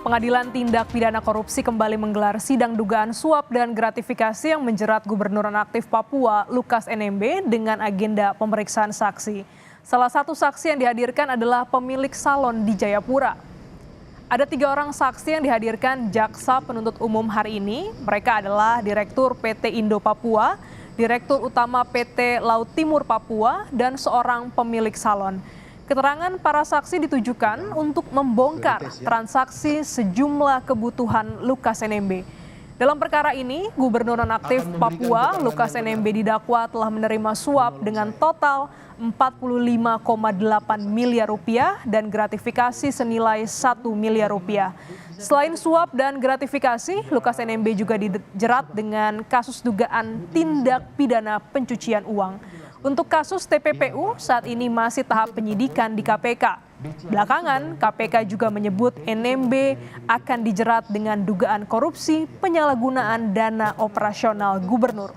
Pengadilan Tindak Pidana Korupsi kembali menggelar sidang dugaan suap dan gratifikasi yang menjerat Gubernur Nonaktif Papua Lukas NMB dengan agenda pemeriksaan saksi. Salah satu saksi yang dihadirkan adalah pemilik salon di Jayapura. Ada 3 orang saksi yang dihadirkan jaksa penuntut umum hari ini. Mereka adalah Direktur PT Indo Papua, Direktur Utama PT Laut Timur Papua, dan seorang pemilik salon. Keterangan para saksi ditujukan untuk membongkar transaksi sejumlah kebutuhan Lukas NMB. Dalam perkara ini, Gubernur Nonaktif Papua Lukas NMB didakwa telah menerima suap dengan total 45,8 miliar rupiah dan gratifikasi senilai 1 miliar rupiah. Selain suap dan gratifikasi, Lukas NMB juga dijerat dengan kasus dugaan tindak pidana pencucian uang. Untuk kasus TPPU saat ini masih tahap penyidikan di KPK. Belakangan, KPK juga menyebut NMB akan dijerat dengan dugaan korupsi penyalahgunaan dana operasional gubernur.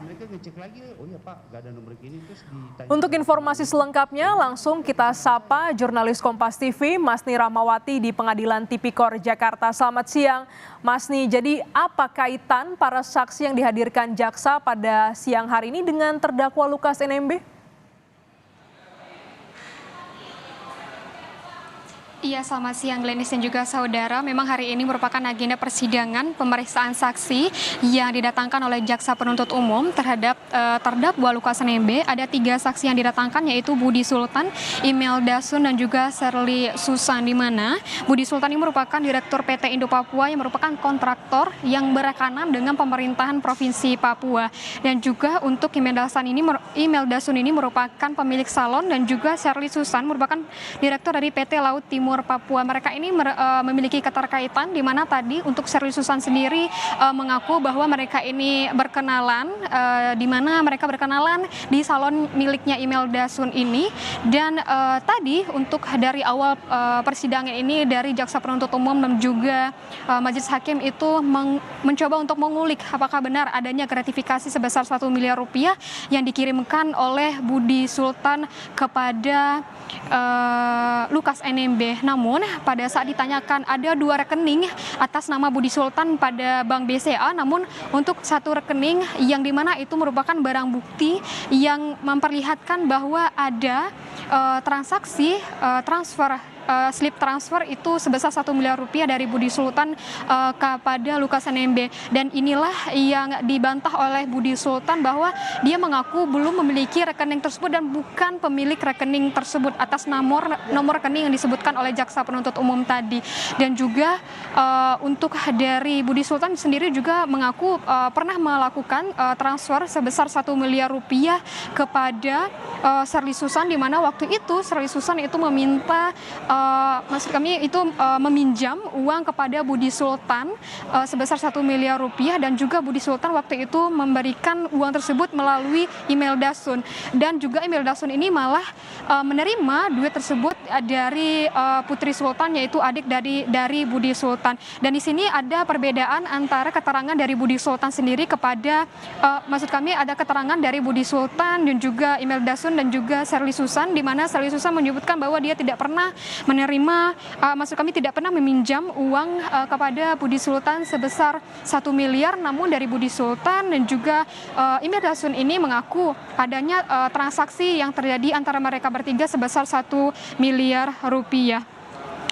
Untuk informasi selengkapnya, langsung kita sapa jurnalis Kompas TV, Masni Rahmawati di Pengadilan Tipikor Jakarta. Selamat siang, Masni. Jadi apa kaitan para saksi yang dihadirkan jaksa pada siang hari ini dengan terdakwa Lukas NMB? Iya, selamat siang Glenis dan juga saudara. Memang hari ini merupakan agenda persidangan pemeriksaan saksi yang didatangkan oleh jaksa penuntut umum terhadap terdakwa Lukas NMB. Ada 3 saksi yang didatangkan, yaitu Budi Sultan, Imelda Sun, dan juga Sherly Susan, di mana Budi Sultan ini merupakan Direktur PT Indo Papua yang merupakan kontraktor yang berekanan dengan pemerintahan Provinsi Papua. Dan juga untuk Imelda Sun ini merupakan pemilik salon, dan juga Sherly Susan merupakan Direktur dari PT Laut Timur Papua. Mereka ini memiliki keterkaitan, di mana tadi untuk Sherly Susan sendiri mengaku bahwa mereka ini berkenalan, di mana mereka berkenalan di salon miliknya Imelda Sun ini. Dan tadi untuk dari awal persidangan ini dari jaksa penuntut umum dan juga majelis hakim itu mencoba untuk mengulik apakah benar adanya gratifikasi sebesar 1 miliar rupiah yang dikirimkan oleh Budi Sultan kepada Lukas NMB. Namun pada saat ditanyakan ada 2 rekening atas nama Budi Sultan pada Bank BCA, namun untuk 1 rekening yang dimana itu merupakan barang bukti yang memperlihatkan bahwa ada transaksi slip transfer itu sebesar 1 miliar rupiah dari Budi Sultan kepada Lukas NMB. Dan inilah yang dibantah oleh Budi Sultan bahwa dia mengaku belum memiliki rekening tersebut dan bukan pemilik rekening tersebut atas nomor rekening yang disebutkan oleh jaksa penuntut umum tadi. Dan juga untuk dari Budi Sultan sendiri juga mengaku pernah melakukan transfer sebesar 1 miliar rupiah kepada Sherly Susan, di mana waktu itu Sherly Susan itu meminta meminjam uang kepada Budi Sultan sebesar 1 miliar rupiah, dan juga Budi Sultan waktu itu memberikan uang tersebut melalui Imelda Sun. Dan juga Imelda Sun ini malah menerima duit tersebut dari Putri Sultan, yaitu adik dari Budi Sultan. Dan di sini ada perbedaan antara keterangan dari Budi Sultan sendiri kepada ada keterangan dari Budi Sultan dan juga Imelda Sun dan juga Sherly Susan, di mana Sherly Susan menyebutkan bahwa dia tidak pernah tidak pernah meminjam uang kepada Budi Sultan sebesar 1 miliar, namun dari Budi Sultan dan juga Imelda Sun ini mengaku adanya transaksi yang terjadi antara mereka bertiga sebesar 1 miliar rupiah.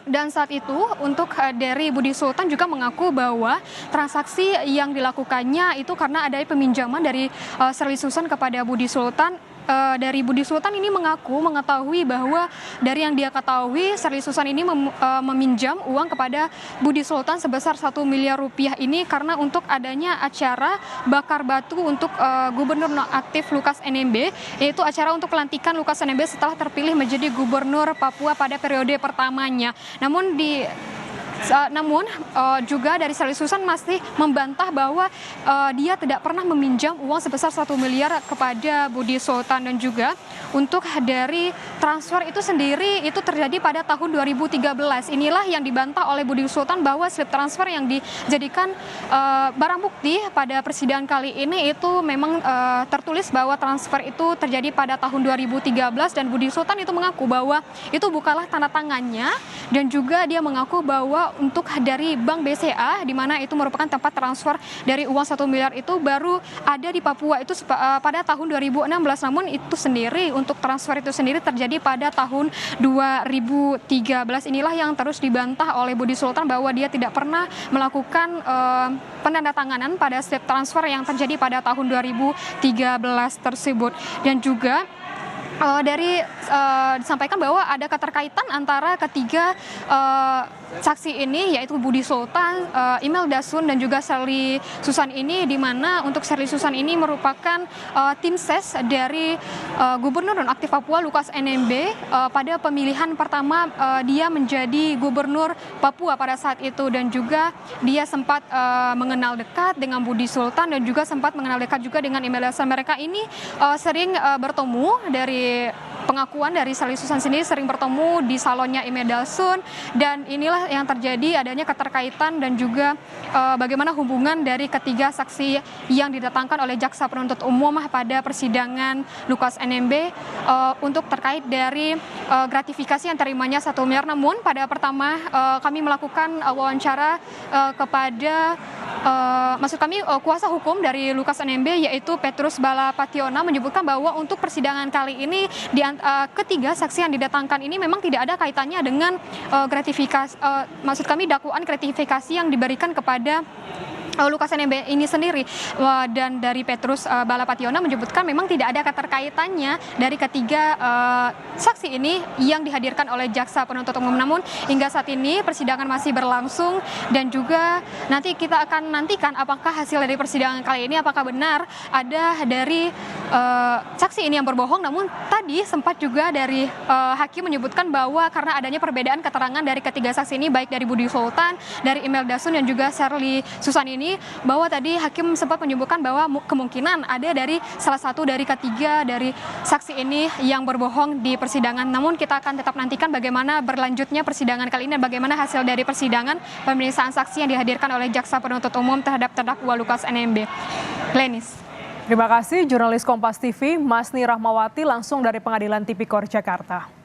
Dan saat itu untuk dari Budi Sultan juga mengaku bahwa transaksi yang dilakukannya itu karena ada peminjaman dari Sherly Susan kepada Budi Sultan. Dari Budi Sultan ini mengaku mengetahui bahwa dari yang dia ketahui Sherly Susan ini meminjam uang kepada Budi Sultan sebesar 1 miliar rupiah ini karena untuk adanya acara bakar batu untuk Gubernur Nonaktif Lukas NMB, yaitu acara untuk pelantikan Lukas NMB setelah terpilih menjadi Gubernur Papua pada periode pertamanya. Namun juga dari Sherly Susan masih membantah bahwa dia tidak pernah meminjam uang sebesar 1 miliar kepada Budi Sultan. Dan juga untuk dari transfer itu sendiri itu terjadi pada tahun 2013. Inilah yang dibantah oleh Budi Sultan bahwa slip transfer yang dijadikan barang bukti pada persidangan kali ini itu memang tertulis bahwa transfer itu terjadi pada tahun 2013, dan Budi Sultan itu mengaku bahwa itu bukanlah tanda tangannya, dan juga dia mengaku bahwa untuk dari Bank BCA, di mana itu merupakan tempat transfer dari uang 1 miliar itu baru ada di Papua itu pada tahun 2016. Namun itu sendiri untuk transfer itu sendiri terjadi pada tahun 2013. Inilah yang terus dibantah oleh Budi Sultan bahwa dia tidak pernah melakukan penandatanganan pada setiap transfer yang terjadi pada tahun 2013 tersebut. Dan juga disampaikan bahwa ada keterkaitan antara ketiga saksi ini, yaitu Budi Sultan, Imelda Sun, dan juga Sherly Susan ini, di mana untuk Sherly Susan ini merupakan tim ses dari Gubernur Nonaktif Papua Lukas NMB pada pemilihan pertama dia menjadi Gubernur Papua pada saat itu, dan juga dia sempat mengenal dekat dengan Budi Sultan dan juga sempat mengenal dekat juga dengan Imelda Sun. Mereka ini sering bertemu, dari pengakuan dari Sherly Susan sendiri sering bertemu di salonnya Imelda Sun, dan inilah yang terjadi adanya keterkaitan dan juga bagaimana hubungan dari ketiga saksi yang didatangkan oleh jaksa penuntut umum pada persidangan Lukas NMB untuk terkait dari gratifikasi yang terimanya 1 miliar. Namun pada pertama kami melakukan wawancara kepada kuasa hukum dari Lukas NMB, yaitu Petrus Balapationa, menyebutkan bahwa untuk persidangan kali ini ketiga saksi yang didatangkan ini memang tidak ada kaitannya dengan dakwaan gratifikasi yang diberikan kepada Lukas NMB ini sendiri. Dan dari Petrus Balapationa menyebutkan memang tidak ada keterkaitannya dari ketiga saksi ini yang dihadirkan oleh jaksa penuntut umum. Namun hingga saat ini persidangan masih berlangsung, dan juga nanti kita akan nantikan apakah hasil dari persidangan kali ini apakah benar ada dari saksi ini yang berbohong. Namun tadi sempat juga dari hakim menyebutkan bahwa karena adanya perbedaan keterangan dari ketiga saksi ini, baik dari Budi Sultan, dari Imelda Sun, dan juga Sherly Susan ini, bahwa tadi hakim sempat menyebutkan bahwa kemungkinan ada dari salah satu dari ketiga dari saksi ini yang berbohong di persidangan. Namun kita akan tetap nantikan bagaimana berlanjutnya persidangan kali ini dan bagaimana hasil dari persidangan pemeriksaan saksi yang dihadirkan oleh jaksa penuntut umum terhadap terdakwa Lukas NMB. Glenis. Terima kasih jurnalis Kompas TV Masni Rahmawati langsung dari Pengadilan Tipikor Jakarta.